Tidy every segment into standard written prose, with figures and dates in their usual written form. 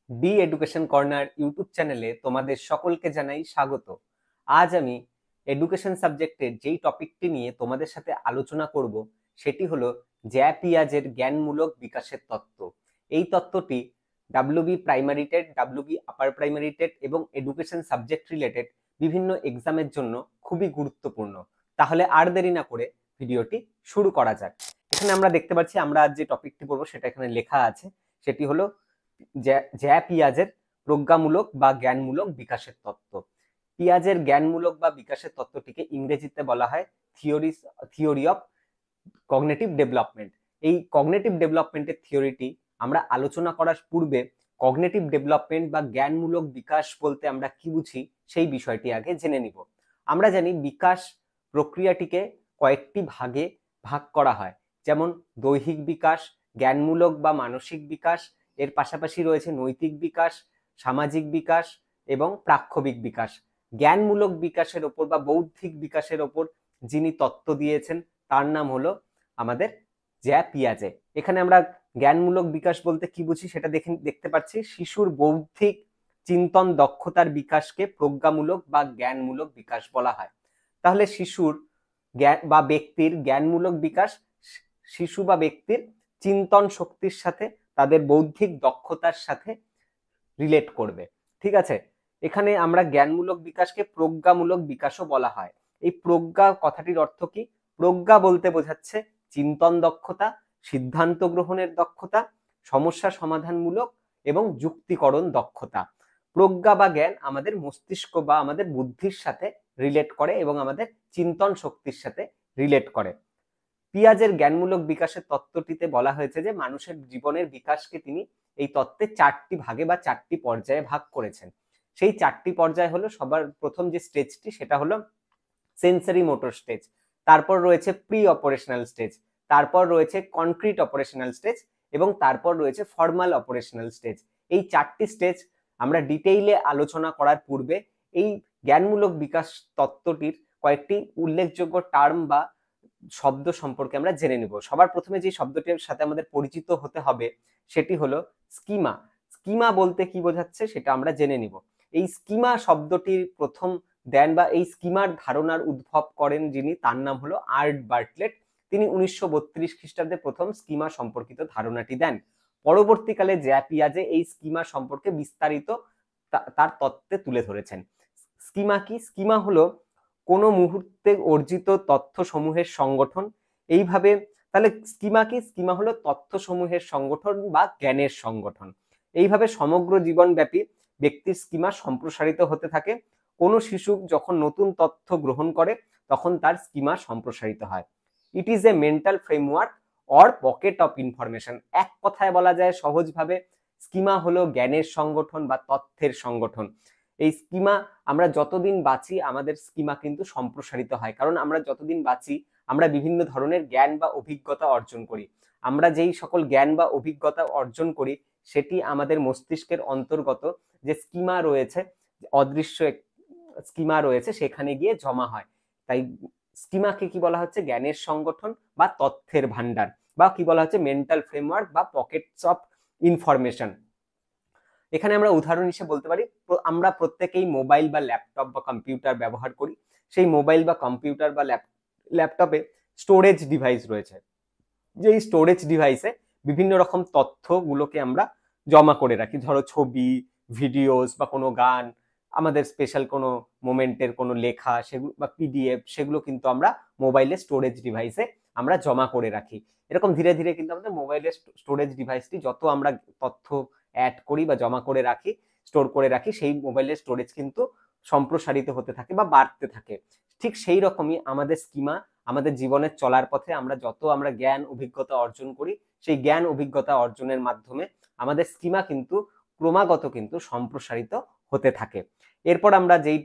D education corner YouTube চ্যানেলে তোমাদের সকলকে জানাই স্বাগত। আজ আমি এডুকেশন সাবজেক্টের যেই টপিকটি নিয়ে তোমাদের সাথে আলোচনা করব সেটি হলো জ্যা পিয়াজের জ্ঞানমূলক বিকাশের তত্ত্ব। এই তত্ত্বটি WB primary TET, WB upper primary TET এবং এডুকেশন সাবজেক্ট রিলেটেড বিভিন্ন এক্সামের জন্য খুবই গুরুত্বপূর্ণ। তাহলে আর দেরি না করে ভিডিওটি শুরু করা যাক। এখানে আমরা দেখতে পাচ্ছি আমরা আজ যে টপিকটি পড়বো সেটা এখানে লেখা আছে, সেটি হলো জ্যা পিয়াজের প্রজ্ঞামূলক বা জ্ঞানমূলক বিকাশের তত্ত্ব। পিয়াজের জ্ঞানমূলক বা বিকাশের তত্ত্বটিকে ইংরেজিতে বলা হয় থিওরি অফ কগনিটিভ ডেভেলপমেন্ট। এই কগনিটিভ ডেভেলপমেন্টের থিওরিটি আমরা আলোচনা করার পূর্বে কগনিটিভ ডেভেলপমেন্ট বা জ্ঞানমূলক বিকাশ বলতে আমরা কি বুঝি সেই বিষয়টি আগে জেনে নিব। আমরা জানি বিকাশ প্রক্রিয়াটিকে কয়েকটি ভাগে ভাগ করা হয়, যেমন দৈহিক বিকাশ, জ্ঞানমূলক বা মানসিক বিকাশ, এর পাশাপাশি রয়েছে নৈতিক বিকাশ, সামাজিক বিকাশ এবং প্রাক্ষবিক বিকাশ। জ্ঞানমূলক বিকাশের ওপর বা বৌদ্ধিক বিকাশের ওপর যিনি তত্ত্ব দিয়েছেন তার নাম হলো আমাদের জ্যা পিয়াজে। এখানে আমরা জ্ঞানমূলক বিকাশ বলতে কি বুঝি সেটা দেখতে পাচ্ছি। শিশুর বৌদ্ধিক চিন্তন দক্ষতার বিকাশকে প্রজ্ঞামূলক বা জ্ঞানমূলক বিকাশ বলা হয়। তাহলে শিশুর জ্ঞান বা ব্যক্তির জ্ঞানমূলক বিকাশ শিশু বা ব্যক্তির চিন্তন শক্তির সাথে, তাদের বৌদ্ধিক দক্ষতার সাথে রিলেট করবে। ঠিক আছে, এখানে আমরা জ্ঞানমূলক বিকাশকে প্রজ্ঞামূলক বিকাশও বলা হয়। এই প্রজ্ঞা কথাটির অর্থ কি? প্রজ্ঞা বলতে বোঝাচ্ছে চিন্তন দক্ষতা, সিদ্ধান্ত গ্রহণের দক্ষতা, সমস্যা সমাধানমূলক এবং যুক্তিকরণ দক্ষতা। প্রজ্ঞা বা জ্ঞান আমাদের মস্তিষ্ক বা আমাদের বুদ্ধির সাথে রিলেট করে এবং আমাদের চিন্তন শক্তির সাথে রিলেট করে। পিয়াজের জ্ঞানমূলক বিকাশের তত্ত্বটিতে বলা হয়েছে যে মানুষের জীবনের বিকাশকে তিনি এই তত্ত্বে চারটি ভাগে বা চারটি পর্যায়ে ভাগ করেছেন। সেই চারটি পর্যায় হলো, সবার প্রথম যে স্টেজটি সেটা হলো সেন্সরি মোটর স্টেজ, তারপর রয়েছে প্রি অপারেশনাল স্টেজ, তারপর রয়েছে কনক্রিট অপারেশনাল স্টেজ এবং তারপর রয়েছে ফর্মাল অপারেশনাল স্টেজ। এই চারটি স্টেজ আমরা ডিটেইলে আলোচনা করার পূর্বে এই জ্ঞানমূলক বিকাশ তত্ত্বটির কয়েকটি উল্লেখযোগ্য টার্ম বা শব্দ সম্পর্কে আমরা জেনে নেব। সবার প্রথমে যে শব্দটির সাথে আমাদের পরিচিত হতে হবে সেটি হলো স্কিমা। স্কিমা বলতে কি বোঝাচ্ছে সেটা আমরা জেনে নিব। এই স্কিমা শব্দটির প্রথম দেন বা এই স্কিমার ধারণার উদ্ভব করেন যিনি, তার নাম হলো আর্ট বার্টলেট। তিনি 1932 খ্রিস্টাব্দে প্রথম স্কিমা সম্পর্কিত ধারণাটি দেন। পরবর্তীকালে জ্যা পিয়াজে এই স্কিমা সম্পর্কে বিস্তারিত তার তত্ত্বে তুলে ধরেছেন। স্কিমা কি? স্কিমা হলো কোনো মুহূর্তে অর্জিত তথ্য সমূহের সংগঠন। এইভাবে তাহলে স্কিমা কি? স্কিমা হলো তথ্য সমূহের সংগঠন বা জ্ঞানের সংগঠন। এইভাবে সমগ্র জীবনব্যাপী ব্যক্তির স্কিমা সম্প্রসারিত হতে থাকে। কোনো শিশু যখন নতুন তথ্য গ্রহণ করে তখন তার স্কিমা সম্প্রসারিত হয়। It is a mental framework or pocket of information. এক কথায় বলা যায় সহজভাবে, স্কিমা হলো জ্ঞানের সংগঠন বা তথ্যের সংগঠন। এই স্কিমা, আমরা যতদিন বাঁচি আমাদের স্কিমা কিন্তু সম্প্রসারিত হয়, কারণ আমরা যতদিন বাঁচি আমরা বিভিন্ন ধরনের জ্ঞান বা অভিজ্ঞতা অর্জন করি। আমরা যেই সকল জ্ঞান বা অভিজ্ঞতা অর্জন করি সেটি আমাদের মস্তিষ্কের অন্তর্গত যে স্কিমা রয়েছে, অদৃশ্য স্কিমা রয়েছে, সেখানে গিয়ে জমা হয়। তাই স্কিমাকে কি বলা হচ্ছে? জ্ঞানের সংগঠন বা তথ্যের ভান্ডার, বা কি বলা হচ্ছে? মেন্টাল ফ্রেমওয়ার্ক বা পকেটস অফ ইনফরমেশন। এখানে আমরা উদাহরণ হিসেবে বলতে পারি, আমরা প্রত্যেকেই মোবাইল বা ল্যাপটপ বা কম্পিউটার ব্যবহার করি। সেই মোবাইল বা কম্পিউটার বা ল্যাপটপে স্টোরেজ ডিভাইস রয়েছে, যেই স্টোরেজ ডিভাইসে বিভিন্ন রকম তথ্যগুলোকে আমরা জমা করে রাখি। ধরো ছবি, ভিডিওস বা কোনো গান, আমাদের স্পেশাল কোনো মোমেন্টের কোনো লেখা, সেগুলো বা পিডিএফ, সেগুলো কিন্তু আমরা মোবাইলের স্টোরেজ ডিভাইসে আমরা জমা করে রাখি। এরকম ধীরে ধীরে কিন্তু আমাদের মোবাইলের স্টোরেজ ডিভাইসটি যত আমরা তথ্য অ্যাড করি বা জমা করে রাখি, স্টোর করে রাখি, সেই মোবাইলের স্টোরেজ কিন্তু সম্প্রসারিত হতে থাকে বা বাড়তে থাকে। ঠিক সেই রকমই আমাদের স্কিমা, আমাদের জীবনের চলার পথে আমরা যত জ্ঞান অভিজ্ঞতা অর্জন করি, সেই জ্ঞান অভিজ্ঞতা অর্জনের মাধ্যমে আমাদের স্কিমা কিন্তু ক্রমাগত কিন্তু সম্প্রসারিত হতে থাকে। এরপর আমরা যেই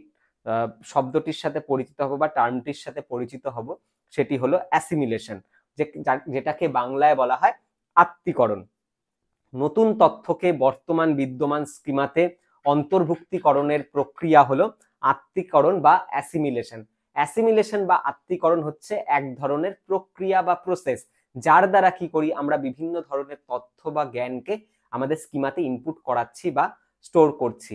শব্দটির সাথে পরিচিত হব বা টার্মটির সাথে পরিচিত হব সেটি হলো অ্যাসিমিলেশন, যেটাকে বাংলায় বলা হয় আত্তীকরণ। নতুন তথ্যকে বর্তমান বিদ্যমান স্কিমাতে অন্তর্ভুক্তিকরণের প্রক্রিয়া হলো আত্তীকরণ বা অ্যাসিমিলেশন। অ্যাসিমিলেশন বা আত্তীকরণ হচ্ছে এক ধরনের প্রক্রিয়া বা প্রসেস, যার দ্বারা কি করি আমরা বিভিন্ন ধরনের তথ্য বা জ্ঞানকে আমাদের স্কিমাতে ইনপুট করাচ্ছি বা স্টোর করছি।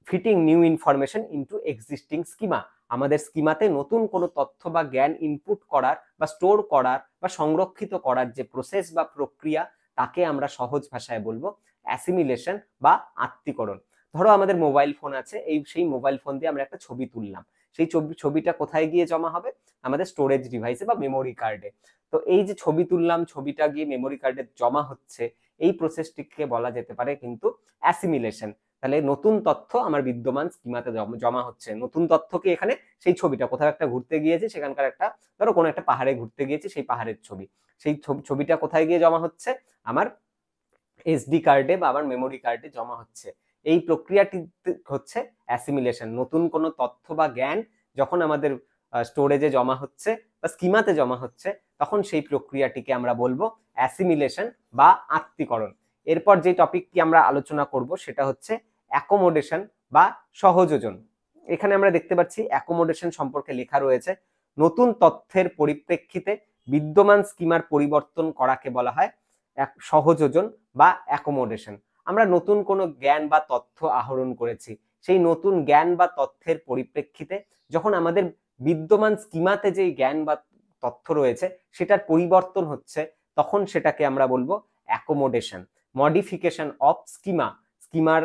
Fitting new information into existing schema, আমাদের স্কিমাতে নতুন কোনো তথ্য বা জ্ঞান ইনপুট করার বা স্টোর করার বা সংরক্ষিত করার যে প্রসেস বা প্রক্রিয়া, তাকে আমরা সহজ ভাষায় বলবো অ্যাসিমিলেশন বা আত্তীকরণ। ধরো আমাদের মোবাইল ফোন আছে, সেই মোবাইল ফোন দিয়ে আমরা একটা ছবি তুললাম, সেই ছবিটা কোথায় গিয়ে জমা হবে? আমাদের স্টোরেজ ডিভাইসে বা মেমোরি কার্ডে। তো এই যে ছবি তুললাম, ছবিটা গিয়ে মেমোরি কার্ডে জমা হচ্ছে, এই প্রসেসটিকে বলা যেতে পারে কিন্তু অ্যাসিমিলেশন। তাহলে নতুন তথ্য আমার বিদ্যমান স্কিমাতে জমা হচ্ছে। নতুন তথ্য কি? এখানে সেই ছবিটা কোথাও একটা ঘুরতে গিয়েছে, সেখানকার একটা, ধরো কোনো একটা পাহাড়ে ঘুরতে গিয়েছে, সেই পাহাড়ের ছবি, সেই ছবিটা কোথায় গিয়ে জমা হচ্ছে? আমার এসডি কার্ডে বা আমার মেমোরি কার্ডে জমা হচ্ছে। এই প্রক্রিয়াটি হচ্ছে অ্যাসিমিলেশন। নতুন কোনো তথ্য বা জ্ঞান যখন আমাদের স্টোরেজে জমা হচ্ছে বা স্কিমাতে জমা হচ্ছে, তখন সেই প্রক্রিয়াটিকে আমরা বলবো অ্যাসিমিলেশন বা আত্তীকরণ। এরপর যে টপিকটি আমরা আলোচনা করব সেটা হচ্ছে অ্যাকোমোডেশন বা সহযোজন। এখানে আমরা দেখতে পাচ্ছি অ্যাকোমোডেশন সম্পর্কে লেখা রয়েছে, নতুন তথ্যের পরিপ্রেক্ষিতে বিদ্যমান স্কিমার পরিবর্তন করাকে বলা হয় সহযোজন বা অ্যাকোমোডেশন। আমরা নতুন কোনো জ্ঞান বা তথ্য আহরণ করেছি, সেই নতুন জ্ঞান বা তথ্যের পরিপ্রেক্ষিতে যখন আমাদের বিদ্যমান স্কিমাতে যেই জ্ঞান বা তথ্য রয়েছে সেটার পরিবর্তন হচ্ছে, তখন সেটাকে আমরা বলবো অ্যাকোমোডেশন। মডিফিকেশন অফ স্কিমা, স্কিমার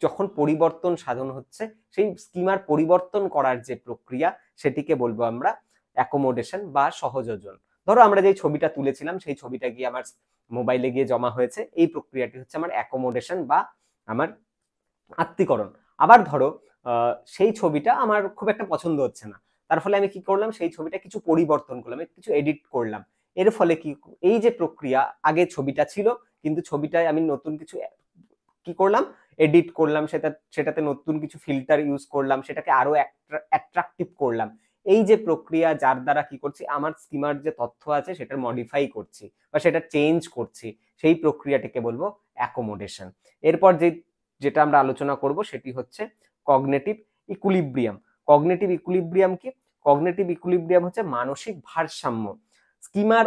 যখন পরিবর্তন সাধন হচ্ছে, সেই স্কিমার পরিবর্তন করার যে প্রক্রিয়া, সেটিকে বলবো আমরা অ্যাকোমোডেশন বা সহযোজন। ধরো আমরা যে ছবিটা তুলেছিলাম, সেই ছবিটা গিয়ে আমার মোবাইলে গিয়ে জমা হয়েছে, এই প্রক্রিয়াটি হচ্ছে আমার অ্যাকোমোডেশন বা আমার আত্তীকরণ। আবার ধরো সেই ছবিটা আমার খুব একটা পছন্দ হচ্ছে না, তার ফলে আমি কি করলাম? সেই ছবিটা কিছু পরিবর্তন করলাম, কিছু এডিট করলাম। এর ফলে কি, এই যে প্রক্রিয়া, আগে ছবিটা ছিল কিন্তু ছবিটায় আমি নতুন কিছু কি করলাম? এডিট করলাম, সেটাতে নতুন কিছু ফিল্টার ইউজ করলাম, সেটাকে আরো অ্যাট্রাকটিভ করলাম। এই যে প্রক্রিয়া, যার দ্বারা কি করছি? আমার স্কিমার যে তথ্য আছে সেটার মডিফাই করছি বা সেটা চেঞ্জ করছি, সেই প্রক্রিয়াটিকে বলবো অ্যাকোমোডেশন। এরপর যেটা আমরা আলোচনা করব সেটি হচ্ছে কগনিটিভ ইকুইলিব্রিয়াম। কগনিটিভ ইকুইলিব্রিয়াম কি? কগনিটিভ ইকুইলিব্রিয়াম হচ্ছে মানসিক ভারসাম্য। স্কিমার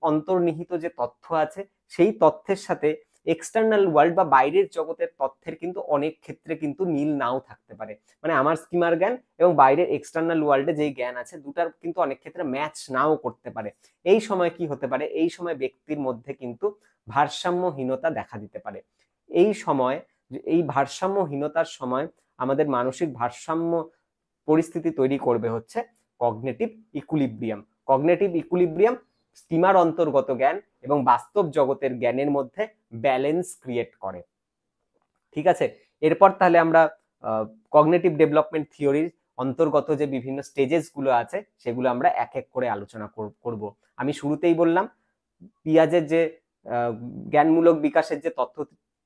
অন্তর্নিহিত যে তথ্য আছে, সেই তথ্যের সাথে এক্সটার্নাল ওয়ার্ল্ড বা বাইরের জগতের তথ্যের কিন্তু অনেক ক্ষেত্রে কিন্তু মিল নাও থাকতে পারে। মানে আমার স্কিমার জ্ঞান এবং বাইরের এক্সটার্নাল ওয়ার্ল্ডে যেই জ্ঞান আছে, দুটার কিন্তু অনেক ক্ষেত্রে ম্যাচ নাও করতে পারে। এই সময় কি হতে পারে? এই সময় ব্যক্তির মধ্যে কিন্তু ভারসাম্যহীনতা দেখা দিতে পারে। এই সময়, এই ভারসাম্যহীনতার সময় আমাদের মানসিক ভারসাম্য পরিস্থিতি তৈরি করবে হচ্ছে cognitive equilibrium. Cognitive equilibrium schema অন্তর্গত জ্ঞান এবং বাস্তব জগতের জ্ঞানের মধ্যে ব্যালেন্স ক্রিয়েট করে। ঠিক আছে, এরপর তাহলে আমরা কগনিটিভ ডেভেলপমেন্ট থিওরির অন্তর্গত যে বিভিন্ন স্টেজেস গুলো আছে সেগুলো আমরা এক এক করে আলোচনা করব। আমি শুরুতেই বললাম, পিয়াজের যে জ্ঞানমূলক বিকাশের যে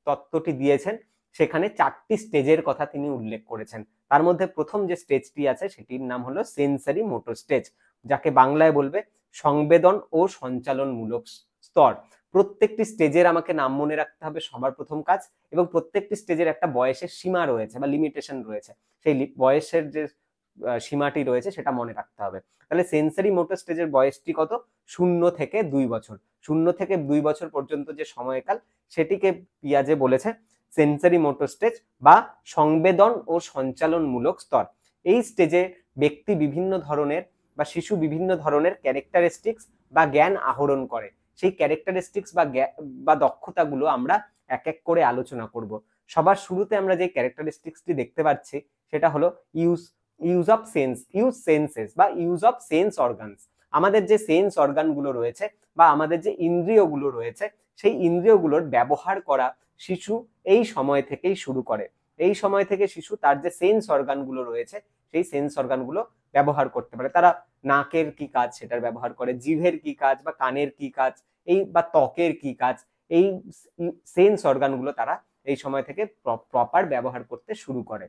তত্ত্বটি দিয়েছেন, সেখানে 4টি স্টেজের কথা তিনি উল্লেখ করেছেন। তার মধ্যে প্রথম যে স্টেজটি আছে সেটির নাম হলো সেন্সরি মোটর স্টেজ, যাকে বাংলায় বলবে সংবেদন ও সঞ্চালনমূলক স্তর। প্রত্যেকটি স্টেজের আমাকে নাম মনে রাখতে হবে সবার প্রথম কাজ, এবং প্রত্যেকটি স্টেজের একটা বয়সের সীমা রয়েছে বা লিমিটেশন রয়েছে, সেই বয়সের যে সীমাটি রয়েছে সেটা মনে রাখতে হবে। তাহলে সেন্সরি মোটর স্টেজের বয়সটি কত? 0 থেকে 2 বছর। 0 থেকে 2 বছর পর্যন্ত যে সময়কাল, সেটিকে পিয়াজে বলেছে সেন্সরি মোটর স্টেজ বা সংবেদন ও সঞ্চালনমূলক স্তর। এই স্টেজে ব্যক্তি বিভিন্ন ধরনের বা শিশু বিভিন্ন ধরনের ক্যারেক্টারিস্টিক্স বা জ্ঞান আহরণ করে। সেই ক্যারেক্টারিস্টিক্স বা দক্ষতাগুলো আমরা এক এক করে আলোচনা করব। সবার শুরুতে আমরা যে ক্যারেক্টারিস্টিক্সটি দেখতে পাচ্ছি সেটা হলো ইউজ অফ সেন্সেস বা ইউজ অফ সেন্স অর্গানস। আমাদের যে সেন্স অর্গানগুলো রয়েছে বা আমাদের যে ইন্দ্রিয়গুলো রয়েছে, সেই ইন্দ্রিয়গুলোর ব্যবহার করা শিশু এই সময় থেকেই শুরু করে। এই সময় থেকে শিশু তার যে সেন্স অর্গানগুলো রয়েছে, সেই সেন্স অর্গানগুলো ব্যবহার করতে পারে। তারা নাকের কি কাজ সেটার ব্যবহার করে, জিভের কি কাজ বা কানের কি কাজ, এই বা ত্বকের কি কাজ, এই সেন্স অর্গানগুলো তারা এই সময় থেকে প্রপার ব্যবহার করতে শুরু করে।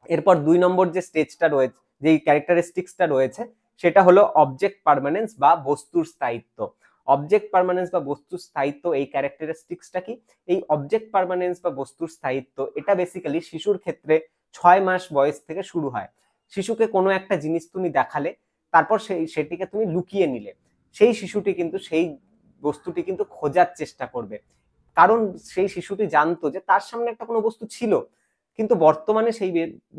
এরপর 2 নম্বর যে স্টেজটা রয়েছে, যেই ক্যারেক্টারিস্টিক্সটা রয়েছে, সেটা হলো অবজেক্ট পার্মানেন্স বা বস্তুর স্থায়িত্ব। অবজেক্ট পার্মানেন্স বা বস্তুর স্থায়িত্ব, এই ক্যারেক্টারিস্টিক্সটা কি? এই অবজেক্ট পার্মানেন্স বা বস্তুর স্থায়িত্ব, এটা বেসিক্যালি শিশুর ক্ষেত্রে 6 মাস বয়স থেকে শুরু হয়। শিশুকে কোনো একটা জিনিস তুমি দেখালে, তারপর সেটিকে তুমি লুকিয়ে নিলে, সেই শিশুটি কিন্তু সেই বস্তুটি কিন্তু খোঁজার চেষ্টা করবে। কারণ সেই শিশুটি জানতো যে তার সামনে একটা কোনো বস্তু ছিল, কিন্তু বর্তমানে সেই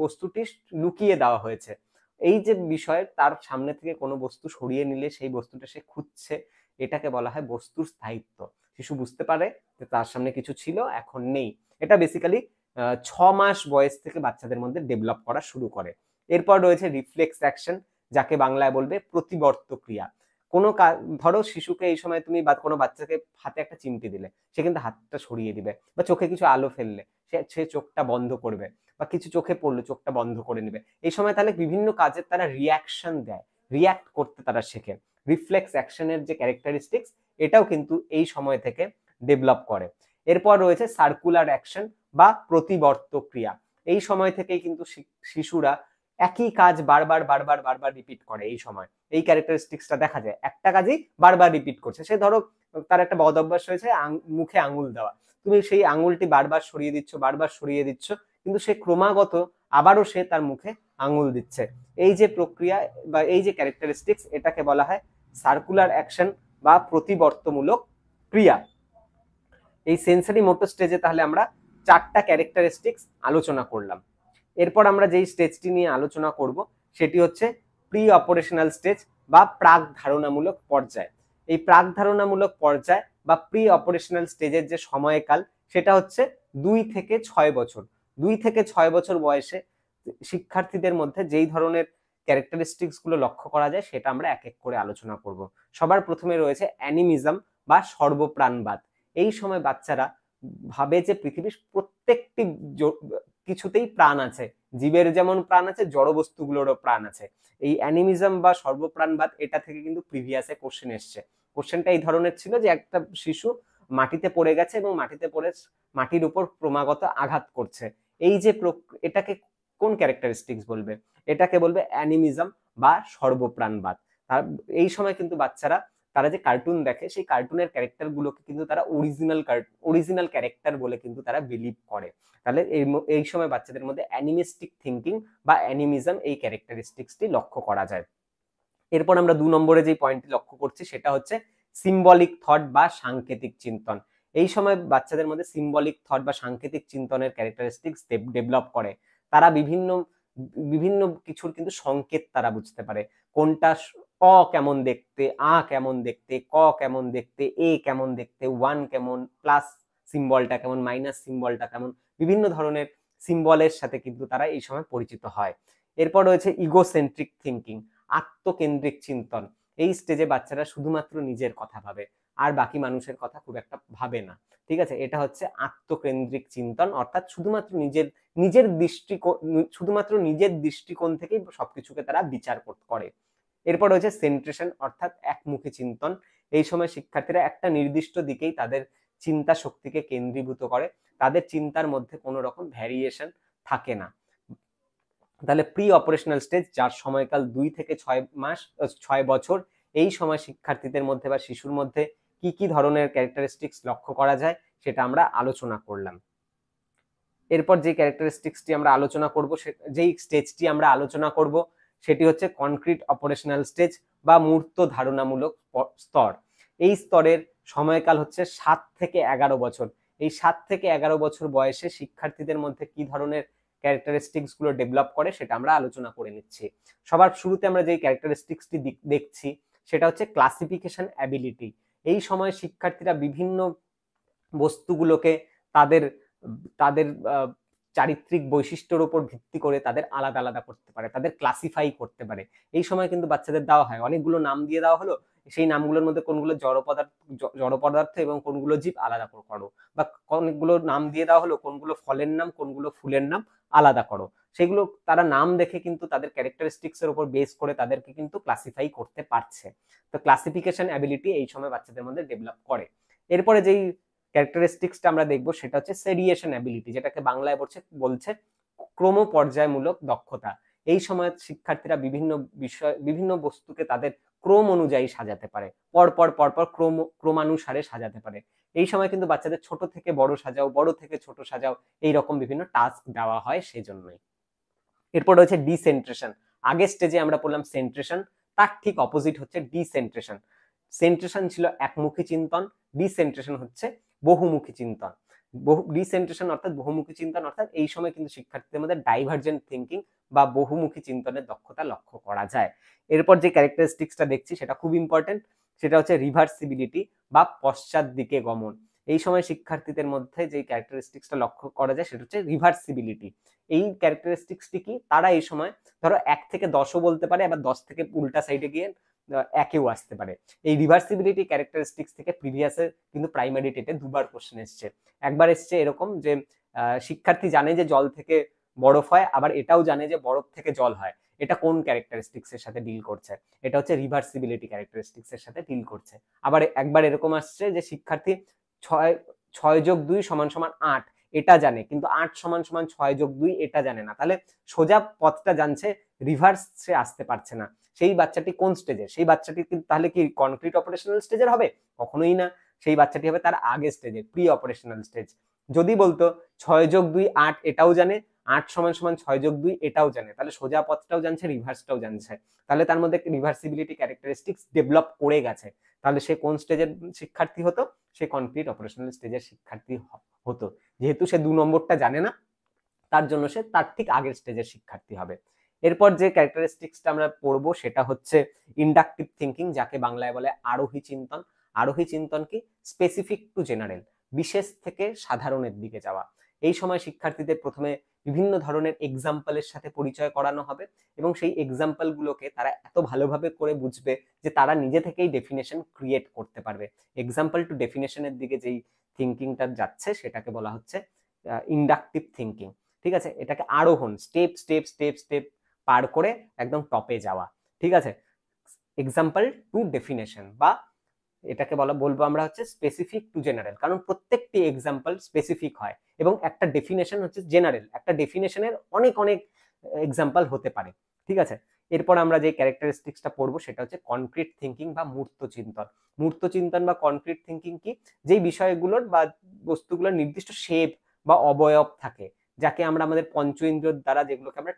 বস্তুটি লুকিয়ে দেওয়া হয়েছে। এই যে বিষয়, তার সামনে থেকে কোনো বস্তু সরিয়ে নিলে সেই বস্তুটা সে খুঁজছে, এটাকে বলা হয় বস্তুর স্থায়িত্ব। শিশু বুঝতে পারে যে তার সামনে কিছু ছিল, এখন নেই। এটা বেসিক্যালি 6 মাস বয়স থেকে বাচ্চাদের মধ্যে ডেভেলপ করা শুরু করে। এরপর রয়েছে রিফ্লেক্স অ্যাকশন, যাকে বাংলায় বলবে প্রতিবর্ত ক্রিয়া। কোনো ধরো শিশুকে এই সময় তুমি বা কোনো বাচ্চাকে হাতে একটা চিমটি দিলে, সে কিন্তু হাতটা সরিয়ে দিবে, বা চোখে কিছু আলো ফেললে সে চোখটা বন্ধ করবে, বা কিছু চোখে পড়লো চোখটা বন্ধ করে নেবে। এই সময় তাহলে বিভিন্ন কাজের তারা রিয়াকশন দেয়, রিয়াক্ট করতে তারা শেখে। রিফ্লেক্স অ্যাকশনের যে ক্যারেক্টারিস্টিক্স, এটাও কিন্তু এই সময় থেকে ডেভেলপ করে। এরপর রয়েছে সার্কুলার অ্যাকশন বা প্রতিবর্ত ক্রিয়া। এই সময় থেকেই কিন্তু শিশুরা একই কাজ বারবার বারবার বারবার রিপিট করে। এই সময় এই ক্যারেক্টারিস্টিক্সটা দেখা যায়, একটা কাজই বারবার রিপিট করছে। সে ধরো তার একটা বদ অভ্যাস হয়েছে মুখে আঙুল দেওয়া, তুমি সেই আঙুলটি বারবার সরিয়ে দিচ্ছ, বারবার সরিয়ে দিচ্ছ, কিন্তু সে ক্রমাগত আবারও সে তার মুখে আঙুল দিচ্ছে। এই যে প্রক্রিয়া বা এই যে ক্যারেক্টারিস্টিক্স, এটাকে বলা হয় সার্কুলার অ্যাকশন বা প্রতিবর্তমূলক ক্রিয়া। এই সেন্সরি মোটর স্টেজে তাহলে আমরা 4টা ক্যারেক্টারিস্টিক্স আলোচনা করলাম। এরপর আমরা যেই স্টেজটি নিয়ে আলোচনা করব সেটি হচ্ছে প্রি অপারেশনাল স্টেজ বা প্রাক ধারণামূলক পর্যায়। এই প্রাক ধারণামূলক পর্যায় বা প্রি অপারেশনাল স্টেজের যে সময়কাল, সেটা হচ্ছে 2 থেকে 6 বছর। 2 থেকে 6 বছর বয়সে শিক্ষার্থীদের মধ্যে যেই ধরনের ক্যারেক্টারিস্টিক্স গুলো লক্ষ্য করা যায়, সেটা আমরা এক এক করে আলোচনা করব। সবার প্রথমে রয়েছে অ্যানিমিজম বা সর্বপ্রাণবাদ। এই সময় বাচ্চারা ভাবে যে পৃথিবীর প্রত্যেকটি কিছুতেই প্রাণ আছে, জীবের যেমন প্রাণ আছে, জড় বস্তুগুলোরও প্রাণ আছে। এই অ্যানিমিজম বা সর্বপ্রাণবাদ, এটা থেকে কিন্তু প্রিভিয়াসে কোশ্চেন এসছে। কোশ্চেনটা এই ধরনের ছিল যে একটা শিশু মাটিতে পড়ে গেছে এবং মাটিতে পড়ে মাটির উপর ক্রমাগত আঘাত করছে। এই যে এটাকে কোন ক্যারেক্টারিস্টিক্স বলবে? এটাকে বলবে অ্যানিমিজম বা সর্বপ্রাণবাদ। এই সময় কিন্তু বাচ্চারা তারা যে কার্টুন দেখে, সেই কার্টুনের ক্যারেক্টার গুলোকে কিন্তু তারা অরিজিনাল ক্যারেক্টার বলে কিন্তু তারা বিলিভ করে। তাহলে এই সময় বাচ্চাদের মধ্যে অ্যানিমিস্টিক থিঙ্কিং বা অ্যানিমিজম, এই ক্যারেক্টারিস্টিক্সটি লক্ষ্য করা যায়। এরপর আমরা 2 নম্বরে যে পয়েন্টটি লক্ষ্য করছি সেটা হচ্ছে সিম্বলিক থট বা সাংকেতিক চিন্তন। এই সময় বাচ্চাদের মধ্যে সিম্বলিক থট বা সাংকেতিক চিন্তনের ক্যারেক্টারিস্টিক্স ডেভেলপ করে। তারা বিভিন্ন বিভিন্ন কিছুর কিন্তু সংকেত তারা বুঝতে পারে। কোনটা অ কেমন দেখতে, আ কেমন দেখতে, ক কেমন দেখতে, এ কেমন দেখতে, ওয়ান কেমন, প্লাস সিম্বলটা কেমন, মাইনাস সিম্বলটা কেমন, বিভিন্ন ধরনের সিম্বলের সাথে কিন্তু তারা এই সময় পরিচিত হয়। এরপর রয়েছে ইগোসেন্ট্রিক থিঙ্কিং, আত্মকেন্দ্রিক চিন্তন। এই স্টেজে বাচ্চারা শুধুমাত্র নিজের কথা ভাবে, আর বাকি মানুষের কথা খুব একটা ভাবে না। ঠিক আছে, এটা হচ্ছে আত্মকেন্দ্রিক চিন্তন, অর্থাৎ শুধুমাত্র নিজের দৃষ্টিকোণ থেকেই সবকিছুকে তারা বিচার করে। এরপর রয়েছে সেন্ট্রেশন, অর্থাৎ একমুখী চিন্তন। এই সময় শিক্ষার্থীরা একটা নির্দিষ্ট দিকেই তাদের চিন্তা শক্তিকে কেন্দ্রীভূত করে, তাদের চিন্তার মধ্যে কোনো রকম ভ্যারিয়েশন থাকে না। তাহলে প্রি অপারেশনাল স্টেজ, যার সময়কাল 2 থেকে 6 বছর, এই সময় শিক্ষার্থীদের মধ্যে বা শিশুর মধ্যে কি কি ধরনের ক্যারেক্টারিস্টিক্স লক্ষ্য করা যায় সেটা আমরা আলোচনা করলাম। এরপর যে ক্যারেক্টারিস্টিক্সটি আমরা আলোচনা করব, যেই স্টেজটি আমরা আলোচনা করব সেটি হচ্ছে কনক্রিট অপারেশনাল স্টেজ বা মূর্ত ধারণামূলক স্তর। এই স্তরের সময়কাল হচ্ছে 7 থেকে 11 বছর। এই 7 থেকে 11 বছর বয়সে শিক্ষার্থীদের মধ্যে কি ধরনের ক্যারেক্টারিস্টিক্স গুলো ডেভেলপ করে সেটা আমরা আলোচনা করে নিচ্ছি। সবার শুরুতে আমরা যে ক্যারেক্টারিস্টিক্সটি দেখছি সেটা হচ্ছে ক্লাসিফিকেশন অ্যাবিলিটি। এই সময় শিক্ষার্থীরা বিভিন্ন বস্তুগুলোকে তাদের তাদের চারিত্রিক বৈশিষ্ট্যের উপর ভিত্তি করে তাদের আলাদা আলাদা করতে পারে, তাদের ক্লাসিফাই করতে পারে। এই সময় কিন্তু বাচ্চাদের দেওয়া হয়, অনেকগুলো নাম দিয়ে দেওয়া হলো, সেই নামগুলোর মধ্যে কোনগুলো জড় পদার্থ এবং কোনগুলো জীব আলাদা করো, বা অনেকগুলো নাম দিয়ে দেওয়া হলো, কোনগুলো ফলের নাম কোনগুলো ফুলের নাম আলাদা করো। সেগুলো তারা নাম দেখে কিন্তু তাদের ক্যারেক্টারিস্টিক্স এর উপর বেস করে তাদেরকে কিন্তু ক্লাসিফাই করতে পারছে। তো ক্লাসিফিকেশন অ্যাবিলিটি এই সময় বাচ্চাদের মধ্যে ডেভেলপ করে। এরপরে যেই ক্যারেক্টারিস্টিক্সটা আমরা দেখবো সেটা হচ্ছে সেরিয়েশন অ্যাবিলিটি, যেটাকে বাংলায় বলছে ক্রম পর্যায়মূলক দক্ষতা। এই সময় শিক্ষার্থীরা বিভিন্ন বস্তুকে তাদের ক্রম অনুযায়ী সাজাতে পারে, পরপর ক্রমানুসারে সাজাতে পারে। এই সময় কিন্তু বাচ্চাদের ছোট থেকে বড় সাজাও, বড় থেকে ছোট সাজাও, এইরকম বিভিন্ন টাস্ক দেওয়া হয় সেজন্যই। এরপর রয়েছে ডিসেন্ট্রেশন। আগের স্টেজে আমরা পড়লাম সেন্ট্রেশন, তার ঠিক অপোজিট হচ্ছে ডিসেন্ট্রেশন। সেন্ট্রেশন ছিল একমুখী চিন্তন, ডিসেন্ট্রেশন হচ্ছে বহুমুখী চিন্তন। ডিসেন্ট্রেশন অর্থাৎ বহুমুখী চিন্তন, অর্থাৎ এই সময় কিন্তু শিক্ষার্থীদের মধ্যে ডাইভার্জেন্ট থিঙ্কিং বা বহুমুখী চিন্তনের দক্ষতা লক্ষ্য করা যায়। এরপর যে ক্যারেক্টারিস্টিক্সটা দেখছি সেটা খুব ইম্পর্টেন্ট, সেটা হচ্ছে রিভার্সিবিলিটি বা পশ্চাৎ দিকে গমন। এই সময় শিক্ষার্থীদের মধ্যে যে ক্যারেক্টারিস্টিক্সটা লক্ষ্য করা যায় সেটা হচ্ছে রিভার্সিবিলিটি। এই ক্যারেক্টারিস্টিক্সটি কি, তারা এই সময় ধরো 1 থেকে 10ও বলতে পারে, আবার 10 থেকে উল্টা সাইডে গিয়ে 1এও আসতে পারে। এই রিভার্সিবিলিটি ক্যারেক্টারিস্টিক্স থেকে প্রিভিয়াসে কিন্তু প্রাইমারি টেটে দুবার কোশ্চেন এসছে। একবার এসছে এরকম যে শিক্ষার্থী জানে যে জল থেকে বরফ হয়, আবার এটাও জানে যে বরফ থেকে জল হয়, এটা কোন ক্যারেক্টারিস্টিক্স এর সাথে ডিল করছে? এটা হচ্ছে রিভার্সিবিলিটি ক্যারেক্টারিস্টিক্স এর সাথে ডিল করছে। আবার একবার এরকম আসছে যে শিক্ষার্থী 6+2=8 এটা জানে, কিন্তু 8=6+2 এটা জানে না। তাহলে সোজা পথটা জানছে, রিভার্সে আসতে পারছে না। সেই বাচ্চাটি কোন স্টেজে? সেই বাচ্চাটি কিন্তু তাহলে কি কনক্রিট অপারেশনাল স্টেজের হবে? কখনোই না। সেই বাচ্চাটি হবে তার আগে স্টেজে, প্রি অপারেশনাল স্টেজ। যদি বলতো 6+2=8 এটাও জানে, 8=6+2 এটাও জানে, তাহলে সোজা পথটাও জানছে, রিভার্সটাও জানছে। তাহলে তার মধ্যে রিভার্সিবিলিটি ক্যারেক্টারিস্টিক্স ডেভেলপ করে গেছে। তাহলে সে কোন স্টেজের শিক্ষার্থী হতো? সে কনক্রিট অপারেশনাল স্টেজের শিক্ষার্থী হতো। যেহেতু সে 2 নম্বরটা জানে না, তার জন্য সে তার ঠিক আগের স্টেজের শিক্ষার্থী হবে। এরপর যে ক্যারেক্টারিস্টিক্সটা আমরা পড়বো সেটা হচ্ছে ইন্ডাকটিভ থিঙ্কিং, যাকে বাংলায় বলে আরোহী চিন্তন। আরোহী চিন্তন কি? স্পেসিফিক টু জেনারেল, বিশেষ থেকে সাধারণের দিকে যাওয়া। এই সময় শিক্ষার্থীদের প্রথমে বিভিন্ন ধরনের এক্সাম্পলের সাথে পরিচয় করানো হবে, এবং সেই এক্সাম্পল গুলোকে তারা এত ভালোভাবে করে বুঝবে যে তারা নিজে থেকেই ডেফিনেশন ক্রিয়েট করতে পারবে। এক্সাম্পল টু ডেফিনেশনের দিকে যেই থিঙ্কিংটা যাচ্ছে সেটাকে বলা হচ্ছে ইন্ডাকটিভ থিঙ্কিং। ঠিক আছে, এটাকে আরোহণ, স্টেপ স্টেপ স্টেপ স্টেপ পার করে একদম টপে যাওয়া। ঠিক আছে, এক্সাম্পল টু ডেফিনেশন, বা এটাকে বলবো আমরা হচ্ছে স্পেসিফিক টু জেনারেল, কারণ প্রত্যেকটি এক্সাম্পল স্পেসিফিক হয় এবং একটা ডেফিনেশন হচ্ছে জেনারেল। একটা ডেফিনেশনের অনেক অনেক এক্সাম্পল হতে পারে। ঠিক আছে, এরপর আমরা যে ক্যারেক্টারিস্টিক্সটা পড়বো সেটা হচ্ছে কনক্রিট থিঙ্কিং বা মূর্ত চিন্তন। মূর্ত চিন্তন বা কনক্রিট থিঙ্কিং কি? যেই বিষয়গুলোর বা বস্তুগুলোর নির্দিষ্ট শেপ বা অবয়ব থাকে, যাকে আমরা আমাদের পঞ্চ ইন্দ্রিয় দ্বারা যেগুলোকে আমরা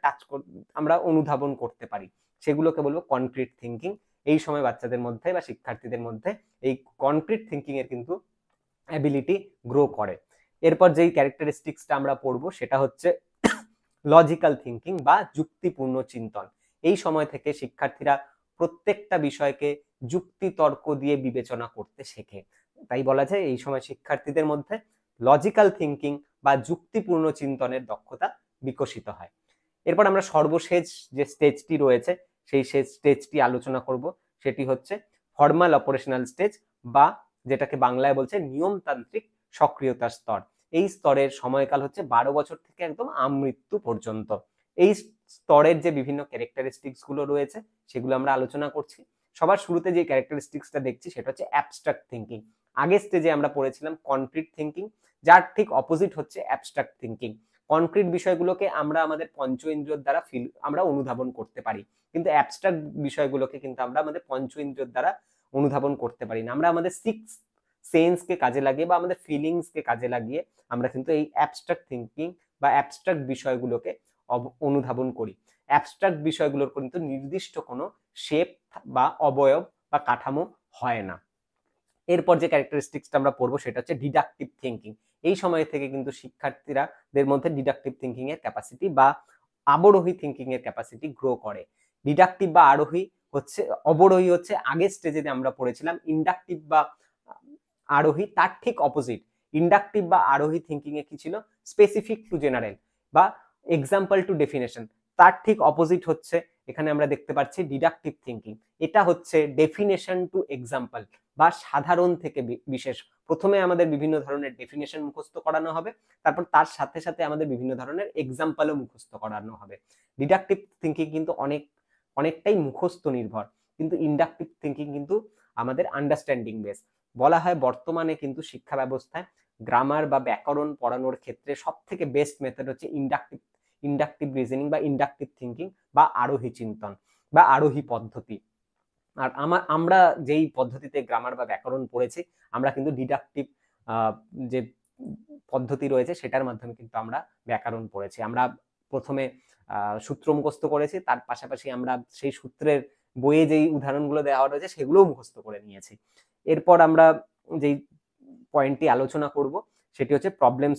আমরা অনুধাবন করতে পারি, সেগুলোকে বলবো কনক্রিট থিঙ্কিং। এই সময় বাচ্চাদের মধ্যে বা শিক্ষার্থীদের মধ্যে এই কনক্রিট থিঙ্কিং এর কিন্তু অ্যাবিলিটি গ্রো করে। এরপর যেই ক্যারেক্টারিস্টিক্সটা আমরা পড়বো সেটা হচ্ছে লজিক্যাল থিঙ্কিং বা যুক্তিপূর্ণ চিন্তন। এই সময় থেকে শিক্ষার্থীরা প্রত্যেকটা বিষয়কে যুক্তি তর্ক দিয়ে বিবেচনা করতে শেখে। তাই বলা যায় এই সময় শিক্ষার্থীদের মধ্যে লজিক্যাল থিঙ্কিং বা যুক্তিপূর্ণ চিন্তনের দক্ষতা বিকশিত হয়। এরপর আমরা সর্বশেষ যে স্টেজটি রয়েছে সেই স্টেজটি আলোচনা করব, সেটি হচ্ছে ফর্মাল অপারেশনাল স্টেজ, বা যেটাকে বাংলায় বলছে নিয়মতান্ত্রিক সক্রিয়তার স্তর। এই স্তরের সময়কাল হচ্ছে 12 বছর থেকে একদম আমৃত্যু পর্যন্ত। এই স্তরের যে বিভিন্ন ক্যারেক্টারিস্টিক্স গুলো রয়েছে সেগুলো আমরা আলোচনা করছি। সবার শুরুতে যে ক্যারেক্টারিস্টিক্সটা দেখছি সেটা হচ্ছে অ্যাবস্ট্রাক্ট থিঙ্কিং। আগের স্টেজে আমরা পড়েছিলাম কনক্রিট থিঙ্কিং, যার ঠিক অপোজিট হচ্ছে অ্যাবস্ট্রাক্ট থিঙ্কিং। কনক্রিট বিষয়গুলোকে আমরা আমাদের পঞ্চ ইন্দ্রিয় দ্বারা আমরা অনুধাবন করতে পারি, কিন্তু অ্যাবস্ট্রাক্ট বিষয়গুলোকে কিন্তু আমরা আমাদের পঞ্চ ইন্দ্রিয় দ্বারা অনুধাবন করতে পারি না। আমরা আমাদের সিক্স সেন্সকে কাজে লাগিয়ে বা আমাদের ফিলিংসকে কাজে লাগিয়ে আমরা কিন্তু এই অ্যাবস্ট্রাক্ট থিঙ্কিং বা অ্যাবস্ট্রাক্ট বিষয়গুলোকে অনুধাবন করি। অ্যাবস্ট্রাক্ট বিষয়গুলোর কিন্তু নির্দিষ্ট কোনো শেপ বা অবয়ব বা কাঠামো হয় না। এরপর যে ক্যারেক্টারিস্টিক্সটা আমরা পড়বো সেটা হচ্ছে ডিডাকটিভ থিঙ্কিং। এই সময় থেকে কিন্তু শিক্ষার্থীরাদের মধ্যে ডিডাকটিভ থিঙ্কিং এর ক্যাপাসিটি বা আবরোহী থিঙ্কিং এর ক্যাপাসিটি গ্রো করে। ডিডাকটিভ বা অবরোহী হচ্ছে আগের স্টেজে আমরা পড়েছিলাম ইন্ডাকটিভ বা আরোহী, তার ঠিক অপোজিট। ইন্ডাকটিভ বা আরোহী থিঙ্কিং এ কি ছিল? স্পেসিফিক টু জেনারেল বা এক্সাম্পল টু ডেফিনেশন। তার ঠিক অপোজিট হচ্ছে এখানে আমরা দেখতে পাচ্ছি ডিডাকটিভ থিঙ্কিং। এটা হচ্ছে ডেফিনেশন টু এক্সাম্পল বা সাধারণ থেকে বিশেষ। প্রথমে আমাদের বিভিন্ন ধরনের ডেফিনেশন মুখস্থ করানো হবে, তারপর তার সাথে সাথে আমাদের বিভিন্ন ধরনের এক্সাম্পলও মুখস্থ করানো হবে। ডিডাকটিভ থিঙ্কিং কিন্তু অনেকটাই মুখস্থ নির্ভর, কিন্তু ইন্ডাকটিভ থিঙ্কিং কিন্তু আমাদের আন্ডারস্ট্যান্ডিং বেস। বলা হয় বর্তমানে কিন্তু শিক্ষা ব্যবস্থায় গ্রামার বা ব্যাকরণ পড়ানোর ক্ষেত্রে সব থেকে বেস্ট মেথড হচ্ছে ইন্ডাকটিভ রিজনিং বা ইন্ডাকটিভ থিঙ্কিং বা আরোহী চিন্তন বা আরোহী পদ্ধতি। আর আমরা যেই পদ্ধতিতে গ্রামার বা ব্যাকরণ পড়েছি, আমরা কিন্তু ডিডাকটিভ যে পদ্ধতি রয়েছে সেটার মাধ্যমে কিন্তু আমরা ব্যাকরণ পড়েছি। আমরা প্রথমে সূত্র মুখস্থ করেছি, তার পাশাপাশি আমরা সেই সূত্রের বইয়ে যেই উদাহরণগুলো দেওয়া রয়েছে সেগুলোও মুখস্থ করে নিয়েছি। এরপর আমরা যেই পয়েন্টটি আলোচনা করব, সেটি হচ্ছে প্রবলেম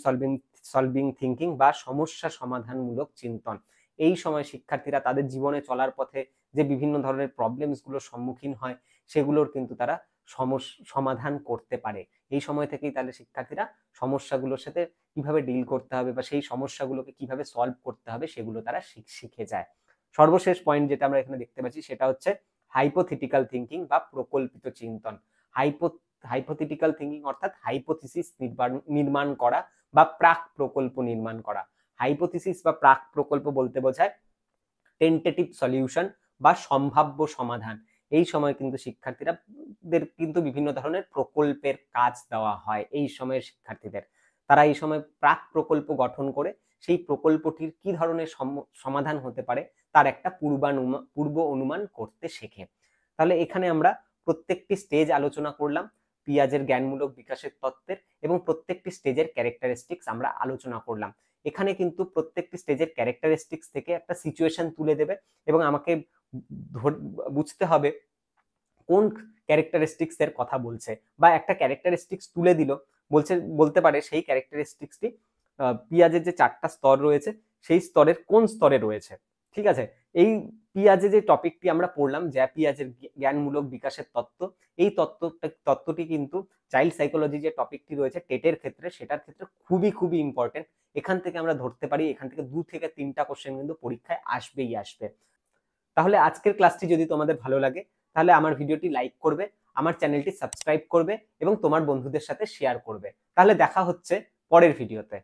সলভিং থিঙ্কিং বা সমস্যা সমাধানমূলক চিন্তন। এই সময় শিক্ষার্থীরা তাদের জীবনে চলার পথে যে বিভিন্ন ধরনের প্রবলেমস গুলোর সম্মুখীন হয় সেগুলোর কিন্তু তারা সমাধান করতে পারে। এই সময় থেকেই তাহলে শিক্ষার্থীরা সমস্যাগুলোর সাথে কিভাবে ডিল করতে হবে বা সেই সমস্যাগুলোকে কিভাবে সলভ করতে হবে সেগুলো তারা শিখে যায়। সর্বশেষ পয়েন্ট যেটা আমরা এখানে দেখতে পাচ্ছি সেটা হচ্ছে হাইপোথেটিক্যাল থিঙ্কিং বা প্রকল্পিত চিন্তন। হাইপোথেটিক্যাল থিঙ্কিং অর্থাৎ হাইপোথিসিস নির্মাণ করা বা প্রাক প্রকল্প নির্মাণ করা। হাইপোথিসিস বা প্রাক প্রকল্প বলতে বোঝায় টেন্টেটিভ সলিউশন বা সম্ভাব্য সমাধান। এই সময় কিন্তু শিক্ষার্থীরাদের কিন্তু বিভিন্ন ধরনের প্রকল্পের কাজ দেওয়া হয় এই সময়ের শিক্ষার্থীদের। তারা এই সময় প্রাক প্রকল্প গঠন করে সেই প্রকল্পটির কি ধরনের সমাধান হতে পারে তার একটা পূর্ব অনুমান করতে শেখে। তাহলে এখানে আমরা প্রত্যেকটি স্টেজ আলোচনা করলাম পিয়াজের জ্ঞানমূলক বিকাশের তত্ত্বের, এবং প্রত্যেকটি স্টেজের ক্যারেক্টারিস্টিক্স আমরা আলোচনা করলাম। এখানে কিন্তু প্রত্যেকটি স্টেজের ক্যারেক্টারিস্টিক্স থেকে একটা সিচুয়েশন তুলে দেবে এবং আমাকে বুঝতে হবে কোন ক্যারেক্টারিস্টিক্স এর কথা বলছে, বা একটা ক্যারেক্টারিস্টিক্স তুলে দিল বলতে পারে সেই ক্যারেক্টারিস্টিক্সটি পিয়াজের যে 4টা স্তর রয়েছে সেই স্তরের কোন স্তরে রয়েছে। ঠিক আছে, এই পিয়াজে যে টপিকটি আমরা পড়লাম যে পিয়াজের জ্ঞানমূলক বিকাশের তত্ত্ব, এই তত্ত্বটি কিন্তু চাইল্ড সাইকোলজি যে টপিকটি রয়েছে টেটের ক্ষেত্রে সেটার ক্ষেত্রে খুবই ইম্পর্টেন্ট। এখান থেকে আমরা ধরতে পারি এখান থেকে 2 থেকে 3টা কোশ্চেন কিন্তু পরীক্ষায় আসবে। তাহলে আজকের ক্লাসটি যদি তোমাদের ভালো লাগে তাহলে আমার ভিডিওটি লাইক করবে, আমার চ্যানেলটি সাবস্ক্রাইব করবে এবং তোমার বন্ধুদের সাথে শেয়ার করবে। তাহলে দেখা হচ্ছে পরের ভিডিওতে।